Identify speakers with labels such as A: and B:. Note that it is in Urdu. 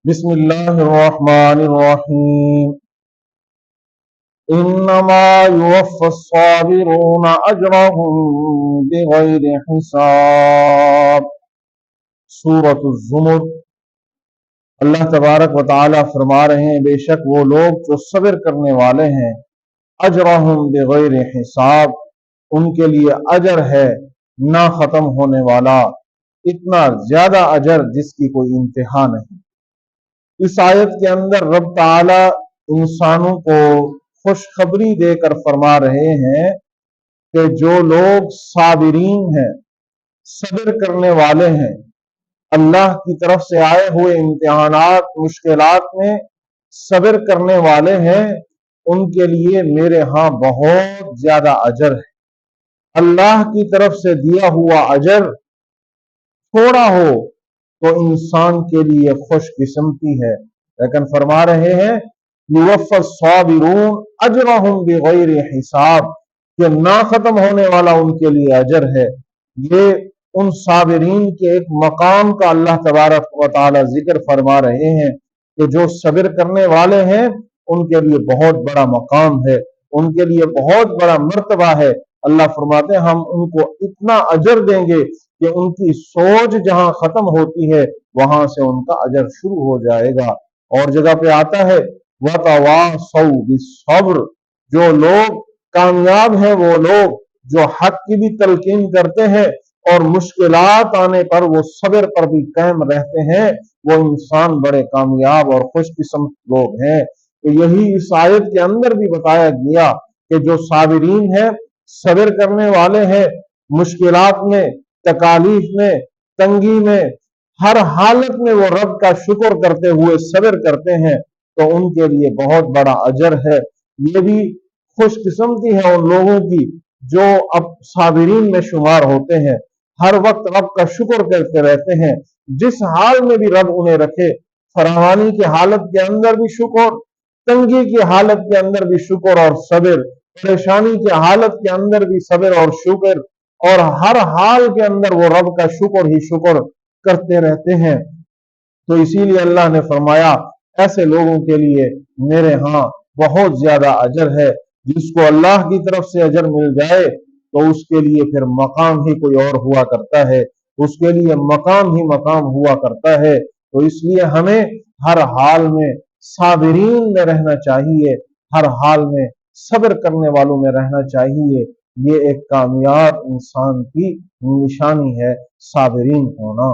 A: بسم اللہ الرحمن الرحیم انما یوفی الصابرون اجرهم بغیر حساب۔ سورۃ الزمر۔ اللہ تبارک و تعالی فرما رہے ہیں بے شک وہ لوگ جو صبر کرنے والے ہیں، اجرهم بغیر حساب، ان کے لیے اجر ہے نہ ختم ہونے والا، اتنا زیادہ اجر جس کی کوئی انتہا نہیں۔ اس آیت کے اندر رب تعالی انسانوں کو خوشخبری دے کر فرما رہے ہیں کہ جو لوگ صابرین ہیں، صبر کرنے والے ہیں، اللہ کی طرف سے آئے ہوئے امتحانات مشکلات میں صبر کرنے والے ہیں، ان کے لیے میرے ہاں بہت زیادہ اجر ہے۔ اللہ کی طرف سے دیا ہوا اجر تھوڑا ہو تو انسان کے لیے خوش قسمتی ہے، لیکن فرما رہے ہیں یوفی الصابرون اجرهم بغیر حساب، کہ نہ ختم ہونے والا ان کے لیے اجر ہے۔ یہ ان صابرین کے ایک مقام کا اللہ تبارک و تعالی ذکر فرما رہے ہیں کہ جو صبر کرنے والے ہیں ان کے لیے بہت بڑا مقام ہے، ان کے لیے بہت بڑا مرتبہ ہے۔ اللہ فرماتے ہیں ہم ان کو اتنا اجر دیں گے کہ ان کی سوچ جہاں ختم ہوتی ہے وہاں سے ان کا اجر شروع ہو جائے گا۔ اور جگہ پہ آتا ہے وَتَوَاصَوْا بِالصَّبْرِ، جو لوگ کامیاب ہیں وہ لوگ جو حق کی بھی تلقین کرتے ہیں اور مشکلات آنے پر وہ صبر پر بھی قائم رہتے ہیں، وہ انسان بڑے کامیاب اور خوش قسمت لوگ ہیں۔ تو یہی اس آیت کے اندر بھی بتایا گیا کہ جو صابرین ہیں، صبر کرنے والے ہیں، مشکلات میں، تکالیف میں، تنگی میں، ہر حالت میں وہ رب کا شکر کرتے ہوئے صبر کرتے ہیں تو ان کے لیے بہت بڑا اجر ہے۔ یہ بھی خوش قسمتی ہے ان لوگوں کی جو اب صابرین میں شمار ہوتے ہیں، ہر وقت رب کا شکر کرتے رہتے ہیں، جس حال میں بھی رب انہیں رکھے، فراوانی کی حالت کے اندر بھی شکر، تنگی کی حالت کے اندر بھی شکر اور صبر، پریشانی کی حالت کے اندر بھی صبر اور شکر، اور ہر حال کے اندر وہ رب کا شکر ہی شکر کرتے رہتے ہیں۔ تو اسی لیے اللہ نے فرمایا ایسے لوگوں کے لیے میرے ہاں بہت زیادہ اجر ہے۔ جس کو اللہ کی طرف سے اجر مل جائے تو اس کے لیے پھر مقام ہی کوئی اور ہوا کرتا ہے، اس کے لیے مقام ہی مقام ہوا کرتا ہے۔ تو اس لیے ہمیں ہر حال میں صابرین میں رہنا چاہیے، ہر حال میں صبر کرنے والوں میں رہنا چاہیے۔ یہ ایک کامیاب انسان کی نشانی ہے، صابرین ہونا۔